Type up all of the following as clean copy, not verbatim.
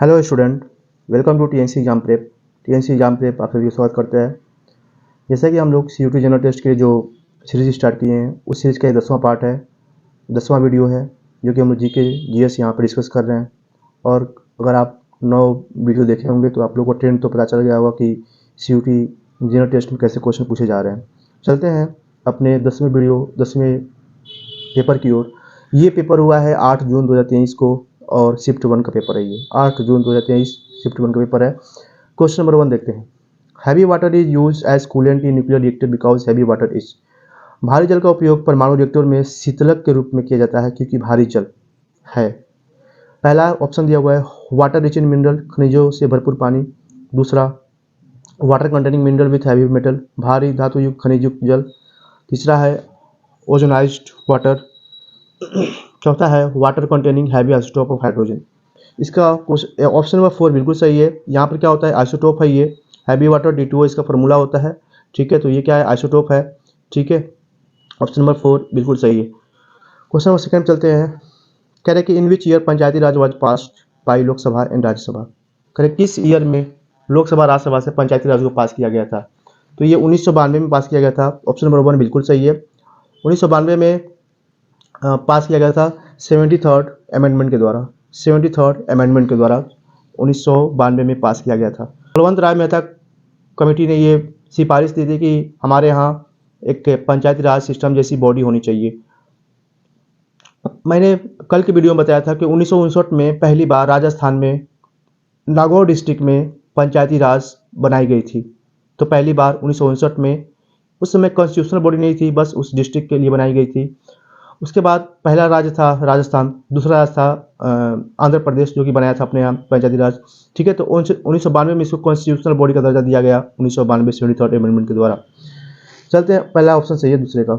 Hello student, welcome to TNC exam prep. TNC exam prep आप सभी का स्वागत करता है। जैसा कि हम लोग सीयूटी जनरल टेस्ट के जो सीरीज स्टार्ट किए हैं उस सीरीज़ का ये 10वां पार्ट है, 10वां वीडियो है जो कि हम लोग जीके जीएस यहाँ पर डिस्कस कर रहे हैं। और अगर आप 9 वीडियो देखे होंगे तो आप लोग को ट्रेंड तो पता चल गया होगा कि सीयूटी जनरल टेस्ट में कैसे क्वेश्चन पूछे जा रहे हैं। चलते हैं अपने 10वें पेपर की ओर। ये पेपर हुआ है 8 जून 2023 को और शिफ्ट 1 का पेपर है। ये 8 जून 2023 शिफ्ट 1 का पेपर है। क्वेश्चन नंबर 1 देखते हैं। Heavy water is use as coolant in nuclear reactor because heavy water is. भारी जल का उपयोग परमाणु रिएक्टर में शीतलक के रूप में किया जाता है क्योंकि भारी जल है। पहला ऑप्शन दिया हुआ है वाटर रिच इन मिनरल, खनिजों से भरपूर पानी। दूसरा water containing mineral with heavy metal, भारी धातु युक्त खनिज युक्त जल। तीसरा है ओजोनाइज्ड वाटर। चौथा है water containing heavy isotope of hydrogen. इसका ऑप्शन नंबर 4 बिल्कुल सही है। यहाँ पर क्या होता है, आइसोटोप है ये हैवी वाटर D2O इसका फॉर्मूला होता है। ठीक है, तो ये क्या है, आइसोटोप है। ठीक है, ऑप्शन नंबर 4 बिल्कुल सही है। क्वेश्चन नंबर सेकंड चलते हैं। कह रहे कि in which year Panchayati Raj was passed by Lok Sabha and Rajya Sabha. कह रहे किस ईयर में लोकसभा राज्यसभा से पंचायती राज को पास किया गया था। तो ये 1992 में पास किया गया था। ऑप्शन नंबर 1 बिल्कुल सही है। 1992 में पास किया गया था 73rd अमेंडमेंट के द्वारा। 73rd अमेंडमेंट के द्वारा 1992 में पास किया गया था। बलवंत राय मेहता कमेटी ने ये सिफारिश दी थी कि हमारे यहाँ एक पंचायती राज सिस्टम जैसी बॉडी होनी चाहिए। मैंने कल के वीडियो में बताया था कि 1959 में पहली बार राजस्थान में नागौर डिस्ट्रिक्ट में पंचायती राज बनाई गई थी। तो पहली बार 1959 में, उस समय कॉन्स्टिट्यूशनल बॉडी नहीं थी, बस उस डिस्ट्रिक्ट के लिए बनाई गई थी। उसके बाद पहला राज्य था राजस्थान, दूसरा राज्य था आंध्र प्रदेश जो कि बनाया था अपने यहाँ पंचायती राज। ठीक है, तो 1992 में इसको कॉन्स्टिट्यूशनल बॉडी का दर्जा दिया गया 1992 73rd अमेंडमेंट के द्वारा। चलते हैं, पहला ऑप्शन सही है, दूसरे का।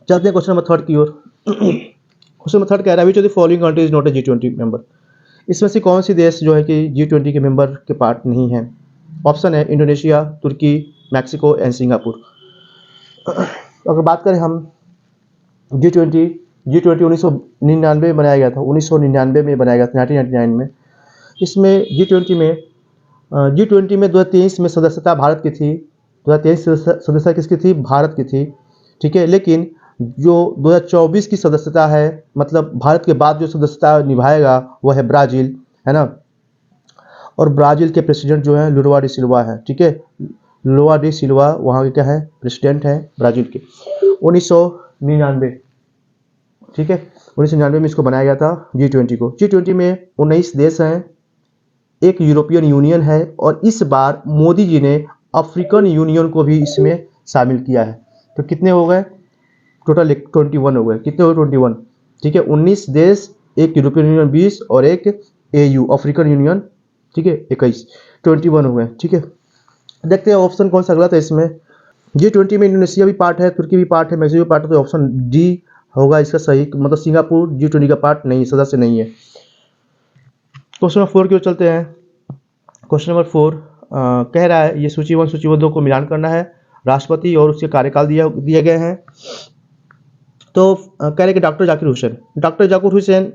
चलते हैं क्वेश्चन नंबर 3 की ओर। क्वेश्चन नंबर 3 कह रहा है which of the following country is not a G20 member. इसमें से कौन सी देश जो है कि G20 के मेंबर के पार्ट नहीं है। ऑप्शन है Indonesia, Turkey, Mexico and Singapore. अगर बात करें हम G20 1999 में बनाया गया था। 1999 में बनाया गया था, 1999 में। इसमें G20 में 2023 में सदस्यता भारत की थी। 2023 सदस्यता किसकी थी, भारत की थी। ठीक है, लेकिन जो 2024 की सदस्यता है, मतलब भारत के बाद जो सदस्यता निभाएगा वो है ब्राज़ील, है ना। और ब्राज़ील के प्रेसिडेंट जो है लुलवा डी सिल्वा है। ठीक है, लुलवा डी सिल्वा वहाँ के क्या है, प्रेसिडेंट है ब्राज़ील के। 1999, ठीक है, 1999 में इसको बनाया गया था G20 को। G20 में 19 देश हैं, एक यूरोपियन यूनियन है और इस बार मोदी जी ने अफ्रीकन यूनियन को भी इसमें शामिल किया है। तो कितने हो गए टोटल, 21 हो गए। कितने हो, 21। ठीक है, 19 देश, एक यूरोपियन यूनियन 20 और एक AU अफ्रीकन यूनियन, ठीक है, 21, 21 हो गए। ठीक है, देखते हैं ऑप्शन कौन सा गलत है इसमें। G20 में इंडोनेशिया भी पार्ट है, तुर्की भी पार्ट है, मैक्सिको भी पार्ट है, तो ऑप्शन डी होगा इसका सही। मतलब सिंगापुर G20 का पार्ट नहीं, सदस्य नहीं है। क्वेश्चन नंबर 4 की ओर चलते हैं। क्वेश्चन नंबर 4 कह रहा है ये सूची 1 सूची 2 को मिलान करना है। राष्ट्रपति और उसके कार्यकाल दिए गए हैं। तो कह रहे कि डॉक्टर जाकिर हुसैन,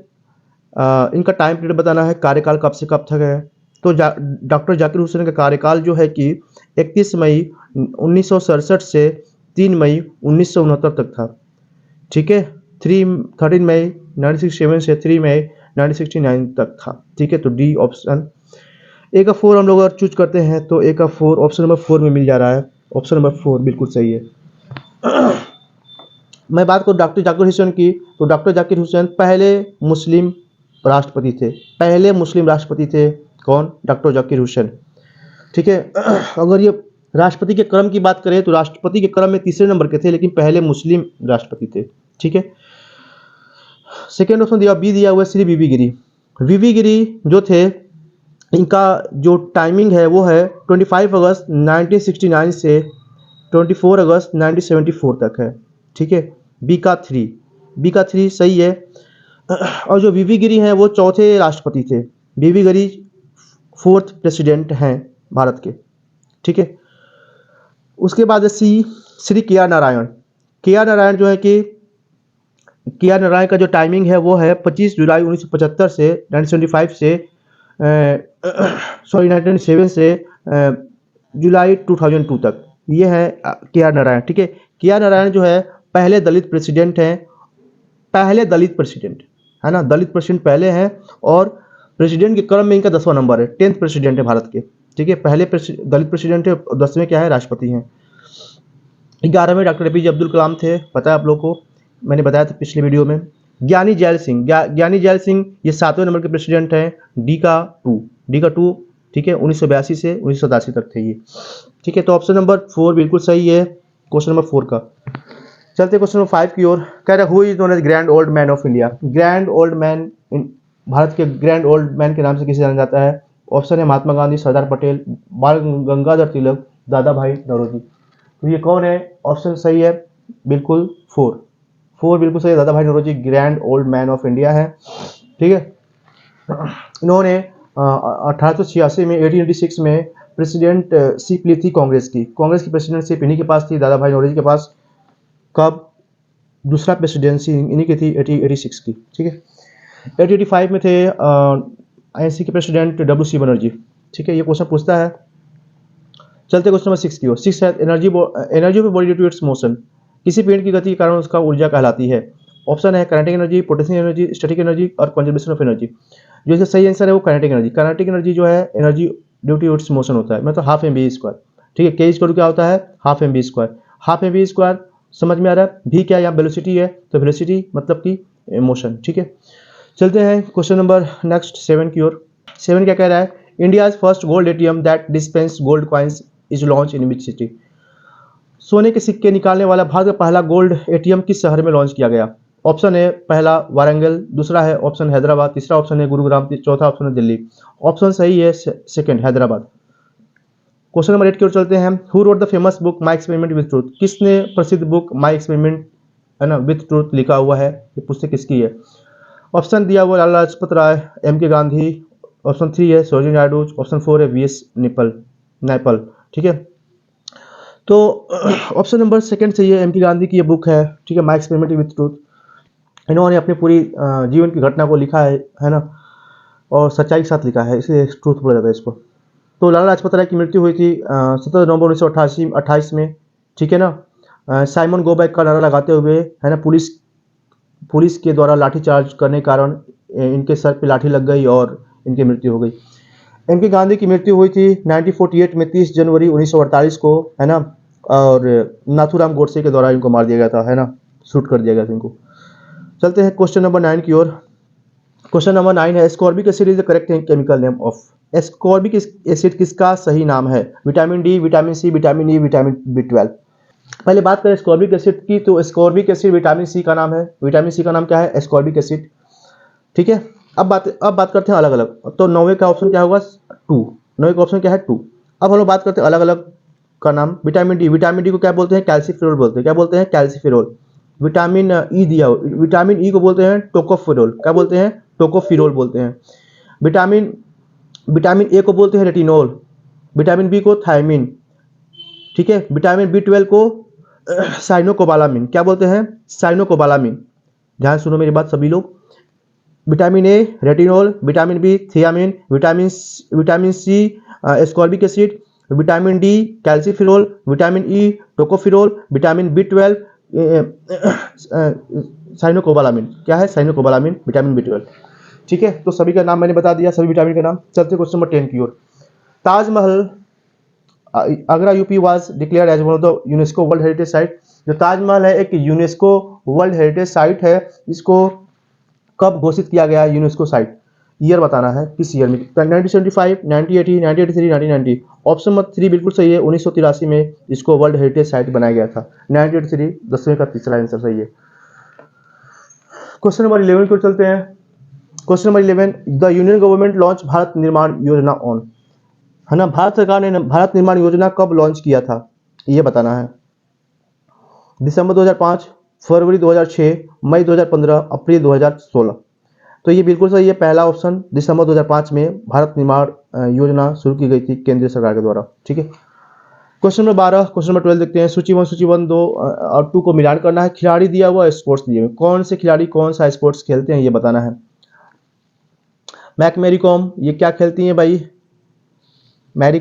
इनका टाइम पीरियड बताना है, कार्यकाल कब से कब तक है। तो डॉक्टर जाकिर हुसैन का कार्यकाल जो है कि 31 मई 1967 से 3 मई 1969 तक था। ठीक है, 13 मई 1967 से 3 मई 1969 तक था। ठीक है, तो डी ऑप्शन। ए का 4 हम लोग अगर चूज करते हैं तो ए का 4 ऑप्शन नंबर 4 में मिल जा रहा है। ऑप्शन नंबर 4 बिल्कुल सही है। मैं बात करूँ डॉक्टर जाकिर हुसैन की, तो डॉक्टर जाकिर हुसैन पहले मुस्लिम राष्ट्रपति थे। पहले मुस्लिम राष्ट्रपति थे कौन, डॉक्टर जाकिर हुसैन। ठीक है, अगर ये राष्ट्रपति के क्रम की बात करें तो राष्ट्रपति के क्रम में तीसरे नंबर के थे, लेकिन पहले मुस्लिम राष्ट्रपति थे। ठीक है, सेकेंड ऑप्शन दिया बी दिया हुआ है श्री वीवी गिरी। वीवी गिरी जो थे, इनका जो टाइमिंग है वो है 25 अगस्त 1969 से 24 अगस्त 1974 तक है। ठीक है, बी का 3 सही है। और जो वीवी गिरी हैं वो चौथे राष्ट्रपति थे। वीवी गिरी 4th प्रेसिडेंट हैं भारत के। ठीक है, उसके बाद सी श्री KR नारायण। KR नारायण जो है कि KR नारायण का जो टाइमिंग है वो है 25 जुलाई 1975 से 1975 से सॉरी 1997 से जुलाई 2002 तक। ये है के आर नारायण। ठीक है, के आर नारायण जो है पहले दलित प्रेसिडेंट हैं, पहले दलित प्रेसिडेंट है ना, दलित प्रेसिडेंट पहले हैं और प्रेसिडेंट के क्रम में इनका 10वां नंबर है, 10th प्रेसिडेंट है भारत के। ठीक है, पहले दलित प्रेसिडेंट है, 10वें क्या है, राष्ट्रपति हैं। 11वें डॉक्टर एपीजे अब्दुल कलाम थे, पता है आप लोग को, मैंने बताया था पिछले वीडियो में। ज्ञानी जैल सिंह, ज्ञानी जैल सिंह ये 7वें नंबर के प्रेसिडेंट हैं, डी का 2। ठीक है, 1982 से 1987 तक थे ये। ठीक है, तो ऑप्शन नंबर 4 बिल्कुल सही है क्वेश्चन नंबर 4 का। चलते क्वेश्चन नंबर 5 की ओर। कह रहा है who is known as grand old man of India. Grand old man, भारत के ग्रैंड ओल्ड मैन के नाम से किसे जाना जाता है? ऑप्शन है महात्मा गांधी, सरदार पटेल, बाल गंगाधर तिलक, दादा भाई नौरोजी। तो ये कौन है? ऑप्शन सही है बिल्कुल 4 बिल्कुल सही है, Dadabhai Naoroji grand old man of India है। ठीक है, इन्होंने 1886 में 1886 में प्रेसिडेंट सीप ली थी कांग्रेस की प्रेसिडेंटशिप इन्हीं के पास थी, दादा भाई नौरोजी के पास। कब? दूसरा प्रेसिडेंसी इन्हीं की थी 1886 की। ठीक है, 1885 में थे आईएनसी के प्रेसिडेंट डब्ल्यू.सी. बनर्जी। ठीक है, ये क्वेश्चन पूछता है। चलते क्वेश्चन नंबर 6 की ओर। 6 है energy of body due to its motion. किसी पेड़ की गति के कारण उसका ऊर्जा कहलाती है। ऑप्शन है kinetic energy, potential energy, static energy और कंजर्वेशन ऑफ एनर्जी। जो इसका सही आंसर है वो काइनेटिक एनर्जी। काइनेटिक एनर्जी जो है energy due to its motion होता है, मतलब हाफ एम बी स्क्वायर। ठीक है, के स्क्वायर क्या होता है? Half M B square. Half M B square समझ में आ रहा है? भी क्या, यहाँ वेलोसिटी है, तो वेलोसिटी मतलब कि मोशन। ठीक है, चलते हैं क्वेश्चन नंबर नेक्स्ट 7 की ओर। 7 क्या कह रहा है? India first gold ATM that dispense gold coins is launch in which city. सोने के सिक्के निकालने वाला भारत का पहला गोल्ड एटीएम किस शहर में लॉन्च किया गया? ऑप्शन है पहला वारंगल, दूसरा है ऑप्शन हैदराबाद, तीसरा ऑप्शन है गुरुग्राम, चौथा ऑप्शन है दिल्ली। ऑप्शन सही है सेकंड, हैदराबाद। क्वेश्चन नंबर 8 की ओर चलते हैं। Who wrote the famous book my experiment with truth. किसने प्रसिद्ध बुक माई एक्सपेरिमेंट है ना विथ ट्रूथ लिखा हुआ है? ये पुस्तक किसकी है? ऑप्शन दिया हुआ लाला लाजपत राय, एम के गांधी, ऑप्शन 3 है सरोजिनी नायडू, ऑप्शन 4 है वीएस नैपल। ठीक है, तो ऑप्शन नंबर सेकंड सही है, एम के गांधी की ये बुक है। ठीक है, माई एक्सपेरिमेंट विथ ट्रूथ। इन्होंने अपनी पूरी जीवन की घटना को लिखा है ना, और सच्चाई के साथ लिखा है, इसलिए ट्रूथ बोला जाता है इसको। तो लाला लाजपत राय की मृत्यु हुई थी 17 नवंबर 1928 में। ठीक है ना, साइमन गो बैक का नारा लगाते हुए है ना, पुलिस के द्वारा लाठीचार्ज करने के कारण इनके सर पे लाठी लग गई और इनकी मृत्यु हो गई। एम के गांधी की मृत्यु हुई थी 1948 में 30 जनवरी 1948 को है ना, और नाथूराम गोडसे के द्वारा इनको मार दिया गया था, है ना, शूट कर दिया गया था इनको। चलते हैं क्वेश्चन नंबर 9 की ओर। क्वेश्चन नंबर 9 है ascorbic acid is the correct chemical name of. Ascorbic acid किसका सही नाम है? Vitamin D, vitamin C, vitamin E, vitamin B12। पहले बात करें एस्कॉर्बिक एसिड की, तो एस्कॉर्बिक एसिड विटामिन सी का नाम है। विटामिन सी का नाम क्या है? Ascorbic acid. ठीक है, अब बात करते हैं अलग अलग। तो 9वें का ऑप्शन क्या होगा? 2। 9वें का ऑप्शन क्या है? 2। अब हम लोग बात करते हैं अलग अलग का नाम। विटामिन डी को क्या बोलते हैं? कैल्सीफेरोल बोलते हैं। क्या बोलते हैं? कैल्सीफेरोल। विटामिन ई दिया हो, विटामिन ई को बोलते हैं टोकोफेरोल। क्या बोलते हैं? टोकोफिरोल बोलते हैं। विटामिन ए को बोलते हैं रेटिनोल। विटामिन बी को थायमिन। ठीक है, विटामिन B12 को साइनोकोबालामिन। क्या बोलते हैं? साइनोकोबालामिन। ध्यान सुनो मेरी बात सभी लोग। Vitamin A retinol, vitamin B thiamine, vitamin C ascorbic acid, vitamin D calciferol, vitamin E tocopherol, vitamin B12 cyanocobalamin. क्या है? Cyanocobalamin, vitamin B12। ठीक है, तो सभी का नाम मैंने बता दिया, सभी विटामिन का नाम। चलते क्वेश्चन नंबर 10 की ओर। Taj Mahal Agra UP was declared as one of the UNESCO world heritage site. जो ताजमहल है एक यूनेस्को वर्ल्ड हेरिटेज साइट है। इसको कब घोषित किया गया यूनेस्को साइट? ईयर बताना है, किस ईयर में? 1975, 1980, 1983, 1990। ऑप्शन नंबर 3 बिल्कुल सही है, 1983 में इसको वर्ल्ड हेरिटेज साइट बनाया गया था। 1983 10वें का तीसरा आंसर सही है। क्वेश्चन नंबर 11 को चलते हैं। Question number 11, the union government launch Bharat निर्माण योजना ऑन। है ना, भारत सरकार ने भारत निर्माण योजना कब लॉन्च किया था? ये बताना है। दिसंबर 2005, फरवरी 2006, मई 2015, अप्रैल 2016। तो ये बिल्कुल सही है, पहला ऑप्शन। दिसंबर 2005 में भारत निर्माण योजना शुरू की गई थी केंद्रीय सरकार के द्वारा। ठीक है, क्वेश्चन नंबर 12, क्वेश्चन नंबर 12 देखते हैं। सूची 1, 2 और 2 को मिलान करना है। खिलाड़ी दिया हुआ, स्पोर्ट्स दिए हुए। कौन से खिलाड़ी कौन सा स्पोर्ट्स खेलते हैं ये बताना है। मैरी कॉम, ये क्या खेलती हैं भाई? Mary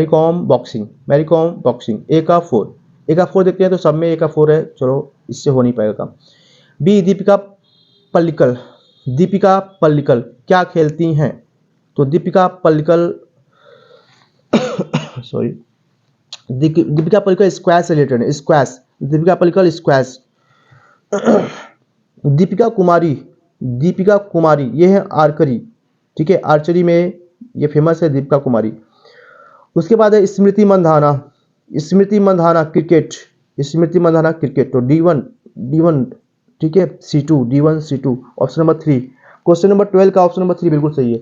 Kom boxing, Mary Kom boxing. A का 4, ए का 4 देखते हैं तो सब में ए का 4 है, चलो इससे हो नहीं पाएगा काम। बी दीपिका पल्लिकल, दीपिका पल्लिकल क्या खेलती हैं? तो दीपिका पल्लिकल सॉरी, दीपिका पल्लिकल स्क्वैश से रिलेटेड है, स्क्वैश, दीपिका पल्लिकल स्क्वैश। दीपिका कुमारी, दीपिका कुमारी ये है आर्चरी, ठीक है, आर्चरी में ये फेमस है दीपिका कुमारी। उसके बाद है स्मृति मंधाना, स्मृति मंधाना क्रिकेट, स्मृति मंधाना क्रिकेट। तो डी1 ठीक है, C2, D1 C2 option number 3। Question number 12 का ऑप्शन नंबर 3 बिल्कुल सही है।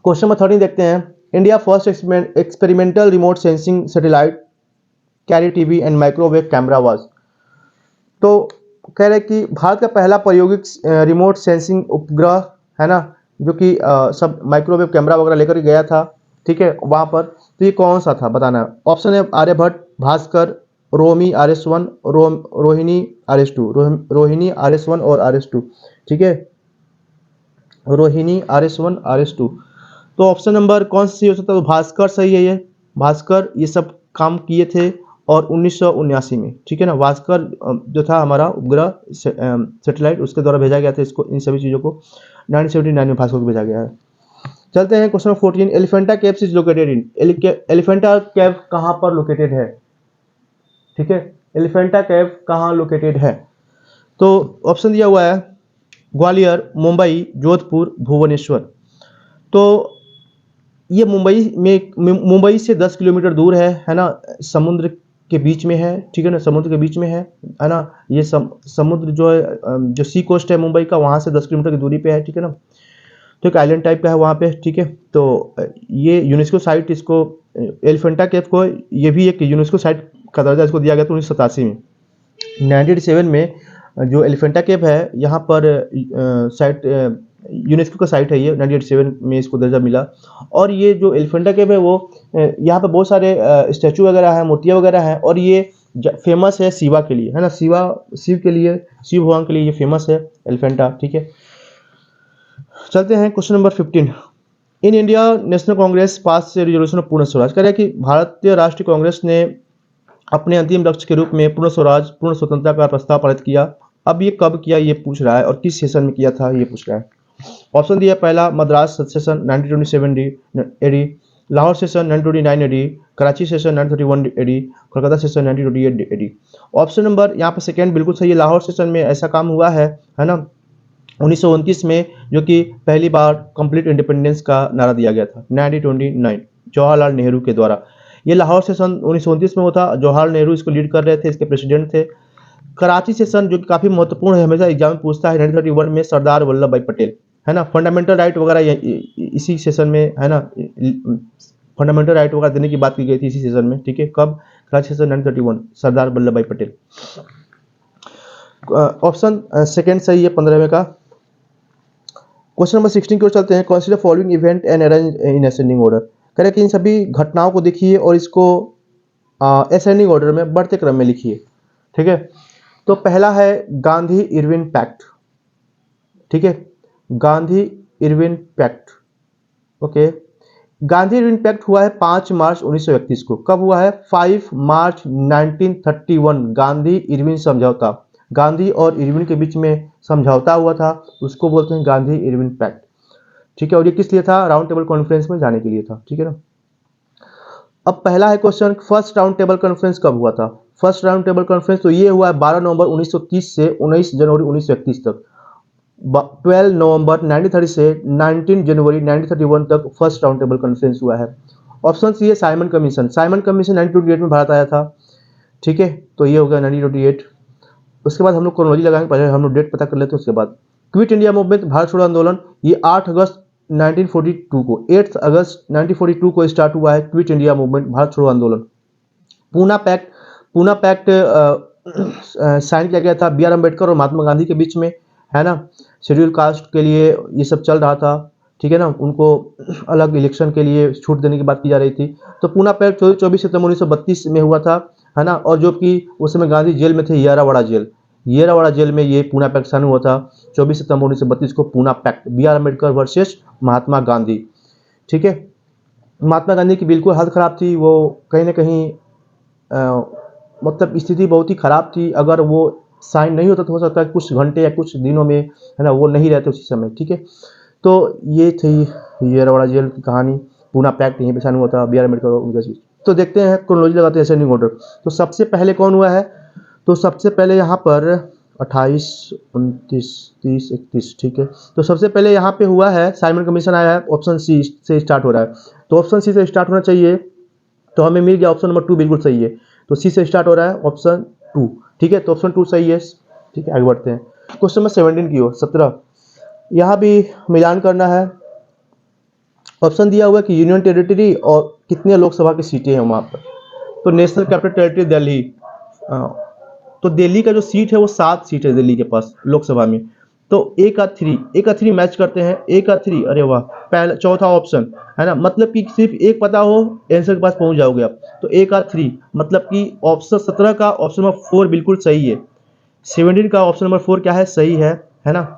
क्वेश्चन नंबर 13 देखते हैं। India first experimental remote sensing satellite carry TV and microwave camera was. तो कह रहे कि भारत का पहला प्रायोगिक रिमोट सेंसिंग उपग्रह है ना, जो कि सब माइक्रोवेव कैमरा वगैरह लेकर गया था, ठीक है, वहाँ पर। तो ये कौन सा था बताना है। ऑप्शन है आर्यभट्ट, भास्कर, रोमी RS1, Rohini RS2, Rohini RS1 और RS2, ठीक है, रोहिणी RS1 RS2। तो ऑप्शन नंबर कौन सा सही हो सकता है? तो भास्कर सही है, ये भास्कर ये सब काम किए थे और 1979 में, ठीक है ना। भास्कर जो था हमारा उपग्रह सैटेलाइट, उसके द्वारा भेजा गया था इसको, इन सभी चीज़ों को 1979 में भास्कर को भेजा गया है। चलते हैं question 14। Elephanta caves is located in, Elephanta cave कहाँ पर लोकेटेड है, ठीक है, एलिफेंटा केव कहाँ लोकेटेड है? तो ऑप्शन दिया हुआ है ग्वालियर, मुंबई, जोधपुर, भुवनेश्वर। तो ये मुंबई से 10 किलोमीटर दूर है ना, समुद्र के बीच में है, ठीक है ना, समुद्र के बीच में है ना। ये समुद्र जो है, जो सी कोस्ट है मुंबई का, वहाँ से 10 किलोमीटर की दूरी पे है, ठीक है ना। तो एक आइलैंड टाइप का है वहाँ पे, ठीक है। तो ये यूनेस्को साइट, इसको एलिफेंटा केव को, ये भी एक यूनेस्को साइट का दर्जा इसको दिया गया था 1987 में। 1987 में जो एलिफेंटा केव है यहाँ पर साइट, यूनेस्को का साइट है ये, 1987 में इसको दर्जा मिला। और ये जो एलिफेंटा केव है वो यहाँ पे बहुत सारे स्टैचू वगैरह हैं, मूर्तियाँ वगैरह हैं, और ये फेमस है शिवा के लिए, है ना, शिव के लिए, शिव भगवान के लिए ये फेमस है एलिफेंटा, ठीक है। चलते हैं question number 15। In India National Congress पास से रिजोल्यूशन ऑफ पूर्ण स्वराज, कह रहे हैं कि भारतीय राष्ट्रीय कांग्रेस ने अपने अंतिम लक्ष्य के रूप में पूर्ण स्वराज, पूर्ण स्वतंत्रता का प्रस्ताव पारित किया। अब ये कब किया ये पूछ रहा है, और किस सेशन में किया था ये पूछ रहा है। ऑप्शन दिया पहला Madras session 1927 AD, Lahore session 1929 AD, Karachi session 1931 AD, Kolkata session 1928 AD। Option number यहाँ पर सेकेंड बिल्कुल सही है, लाहौर सेशन में ऐसा काम हुआ है ना, 1929 में, जो कि पहली बार कंप्लीट इंडिपेंडेंस का नारा दिया गया था 1929 जवाहरलाल नेहरू के द्वारा। ये लाहौर सेशन 1929 में हुआ था, जवाहरलाल नेहरू इसको लीड कर रहे थे, इसके प्रेसिडेंट थे। कराची सेशन जो काफ़ी महत्वपूर्ण है, हमेशा एग्जाम में पूछता है, 1931 में सरदार वल्लभ भाई पटेल, है ना, फंडामेंटल राइट वगैरह इसी सेशन में, है ना, फंडामेंटल राइट वगैरह देने की बात की गई थी इसी सेशन में, ठीक है। कब? कराची सेशन 1931, सरदार वल्लभ भाई पटेल। ऑप्शन सेकेंड सही है 15वें का। क्वेश्चन नंबर 16 की ओर चलते हैं। Consider following event and arrange in ascending order, कह रहे कि इन सभी घटनाओं को देखिए और इसको असेंडिंग ऑर्डर में, बढ़ते क्रम में लिखिए, ठीक है। तो पहला है गांधी इरविन पैक्ट, ठीक है, Gandhi Irwin pact, okay. Gandhi Irwin pact हुआ है 5 मार्च 1931 को। कब हुआ है? 5 मार्च 1931 गांधी इरविन समझौता, गांधी और इरविन के बीच में समझौता हुआ था, उसको बोलते हैं गांधी इरविन पैक्ट, ठीक है। और ये किस लिए था? राउंड टेबल कॉन्फ्रेंस में जाने के लिए था, ठीक है ना। अब पहला है question, first round table conference कब हुआ था? फर्स्ट राउंड टेबल कॉन्फ्रेंस तो ये हुआ है 12 नवंबर 1930 से 19 जनवरी 1931 तक। 12 नवंबर 1930 से 19 जनवरी 1931 तक फर्स्ट राउंड टेबल कॉन्फ्रेंस हुआ है। ऑप्शन सी है साइमन कमीशन, साइमन कमीशन 1928 में भारत आया था, ठीक है, तो ये हो गया 1928। उसके बाद हम लोग क्रोनोलॉजी लगाएंगे, पहले हम लोग डेट पता कर लेते हैं उसके बाद। क्विट इंडिया मूवमेंट, भारत छोड़ो आंदोलन, ये 8 अगस्त 1942 को, 8 अगस्त 1942 को स्टार्ट हुआ है क्विट इंडिया मूवमेंट, भारत छोड़ो आंदोलन। पूना पैक्ट साइन किया गया था BR अम्बेडकर और महात्मा गांधी के बीच में, है ना। शेड्यूल कास्ट के लिए ये सब चल रहा था, ठीक है ना, उनको अलग इलेक्शन के लिए छूट देने की बात की जा रही थी। तो पूना पैक्ट 24 सितंबर 1932 में हुआ था, है ना। और जो कि उस समय गांधी जेल में थे, यारावाड़ा जेल, येरावाड़ा जेल में ये पूना पैक्ट साइन हुआ था 24 सितंबर 1932 को, Poona pact, B R Ambedkar versus Mahatma Gandhi. ठीक है, महात्मा गांधी की बिल्कुल हालत ख़राब थी, वो कहीं ना कहीं मतलब स्थिति बहुत ही ख़राब थी। अगर वो साइन नहीं होता तो हो सकता है कुछ घंटे या कुछ दिनों में, है ना, वो नहीं रहते उसी समय। ठीक है, तो ये थी येरावाड़ा जेल की कहानी। पूना पैक्ट यहीं पे साइन हुआ था, बी आर अम्बेडकर उनका चीज़। तो देखते हैं क्रोनोलॉजी लगाते हैं असेंडिंग ऑर्डर। तो सबसे पहले कौन हुआ है, तो सबसे पहले यहाँ पर 28, 29, 30, 31। ठीक है, तो सबसे पहले यहाँ पे हुआ है साइमन कमीशन आया है, ऑप्शन सी से स्टार्ट हो रहा है। तो ऑप्शन सी से स्टार्ट होना चाहिए, तो हमें मिल गया ऑप्शन नंबर 2 बिल्कुल सही है। तो सी से स्टार्ट हो रहा है, ऑप्शन 2। ठीक है, तो ऑप्शन 2 सही है। ठीक है, आगे बढ़ते हैं। क्वेश्चन नंबर 17 की ओर 17, यहाँ भी मिलान करना है। ऑप्शन दिया हुआ है कि यूनियन टेरिटरी और कितने लोकसभा की सीटें हैं वहाँ पर। तो नेशनल कैपिटल टेरिटरी दिल्ली, तो दिल्ली का जो सीट है वो 7 सीट है दिल्ली के पास लोकसभा में। तो ए का 3 मैच करते हैं, ए का 3, अरे वाह, पहला चौथा ऑप्शन है ना, मतलब कि सिर्फ एक पता हो आंसर के पास पहुंच जाओगे आप। तो ए का 3 मतलब कि ऑप्शन 17 का ऑप्शन नंबर 4 बिल्कुल सही है। 17 का ऑप्शन नंबर 4 क्या है, सही है ना।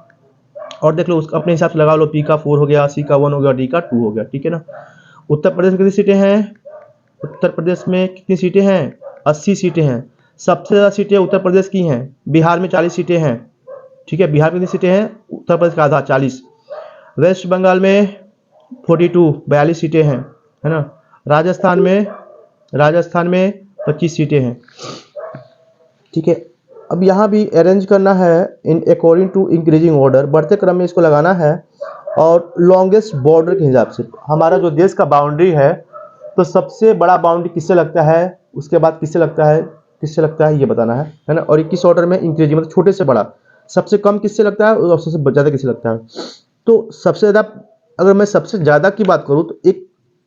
और देख लो उसका अपने हिसाब से लगा लो, पी का 4 हो गया, सी का 1 हो गया, डी का 2 हो गया। ठीक है ना। उत्तर प्रदेश में कितनी सीटें हैं, उत्तर प्रदेश में कितनी सीटें हैं, 80 सीटें हैं। सबसे ज़्यादा सीटें उत्तर प्रदेश की हैं। बिहार में 40 सीटें हैं। ठीक है, बिहार में कितनी सीटें हैं, उत्तर प्रदेश का आधा 40। वेस्ट बंगाल में 42 सीटें हैं, है ना। राजस्थान में 25 सीटें हैं। ठीक है, अब यहाँ भी अरेंज करना है in according to increasing order, बढ़ते क्रम में इसको लगाना है। और लॉन्गेस्ट बॉर्डर के हिसाब से हमारा जो देश का बाउंड्री है, तो सबसे बड़ा बाउंड्री किससे लगता है, उसके बाद किससे लगता है ये बताना है ना। और 21 ऑर्डर में इंक्रीजिंग मतलब छोटे से बड़ा, सबसे कम किससे लगता है और सबसे ज़्यादा किससे लगता है। तो सबसे ज़्यादा, अगर मैं सबसे ज़्यादा की बात करूँ तो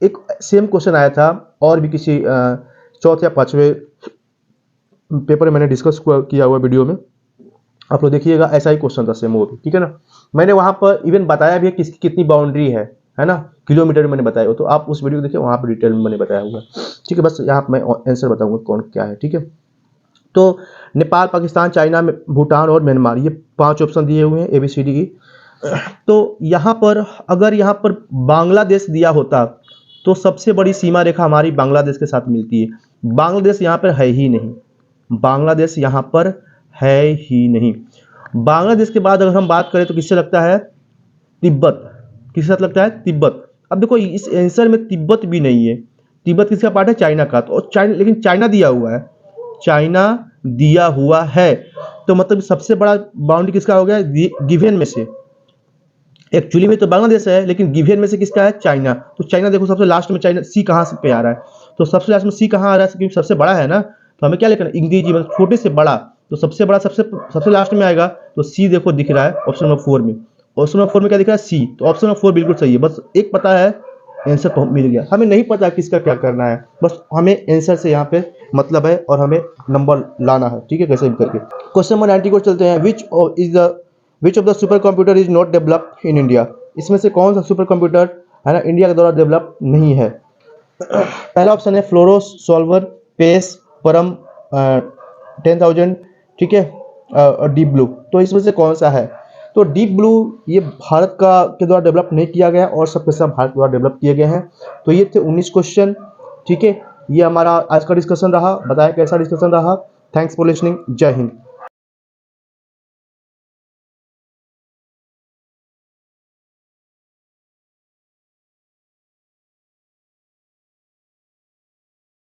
एक सेम क्वेश्चन आया था और भी किसी चौथे या 5वें पेपर में मैंने डिस्कस किया हुआ वीडियो में, आप लोग देखिएगा, ऐसा ही क्वेश्चन था सेम वो भी। ठीक है ना, मैंने वहाँ पर इवन बताया भी है किसकी कितनी बाउंड्री है ना, किलोमीटर में मैंने बताया हो, तो आप उस वीडियो को देखिए, वहाँ पर डिटेल में मैंने बताया हुआ। ठीक है, बस यहाँ पर मैं आंसर बताऊँगा कौन क्या है। ठीक है, तो नेपाल, पाकिस्तान, चाइना, भूटान और म्यांमार, ये 5 ऑप्शन दिए हुए हैं ABCD की। तो यहाँ पर अगर यहाँ पर बांग्लादेश दिया होता तो सबसे बड़ी सीमा रेखा हमारी बांग्लादेश के साथ मिलती है। बांग्लादेश यहाँ पर है ही नहीं, बांग्लादेश यहाँ पर है ही नहीं। बांग्लादेश के बाद अगर हम बात करें तो किससे लगता है, तिब्बत, किसके साथ लगता है, तिब्बत। अब देखो इस आंसर में तिब्बत भी नहीं है, तिब्बत किसका पार्ट है, चाइना का। तो चाइना, लेकिन चाइना दिया हुआ है, तो मतलब सबसे बड़ा बाउंड्री किसका हो गया, गिवन में से। एक्चुअली में तो बांग्लादेश है, लेकिन गिवन में से किसका है, चाइना। तो चाइना देखो सबसे लास्ट में, चाइना सी कहाँ से पे आ रहा है, तो सबसे लास्ट में सी कहाँ आ रहा है, क्योंकि सबसे बड़ा है ना, तो हमें क्या लिखना है, अंग्रेजी मतलब छोटे से बड़ा, तो सबसे बड़ा सबसे लास्ट में आएगा। तो सी देखो दिख रहा है ऑप्शन नंबर 4 में, ऑप्शन नंबर 4 में क्या दिख रहा है, सी। तो ऑप्शन नंबर 4 बिल्कुल सही है। बस एक पता है, आंसर मिल गया। हमें नहीं पता किसका क्या करना है, बस हमें आंसर से यहाँ पे मतलब है और हमें नंबर लाना है। ठीक है, कैसे भी करके। क्वेश्चन नंबर 90 को चलते हैं। Which of the super computer is not developed in India, इसमें से कौन सा सुपर कंप्यूटर है ना इंडिया के द्वारा डेवलप नहीं है। पहला ऑप्शन है फ्लोरो सॉल्वर, पेस, परम 10,000, ठीक है, और डीप ब्लू। तो इसमें से कौन सा है, तो डीप ब्लू ये भारत के द्वारा डेवलप नहीं किया गया और सब के सब भारत के द्वारा डेवलप किए गए हैं। तो ये थे 19 क्वेश्चन। ठीक है, ये हमारा आज का डिस्कशन रहा। बताया कैसा डिस्कशन रहा। Thanks for listening. जय हिंद।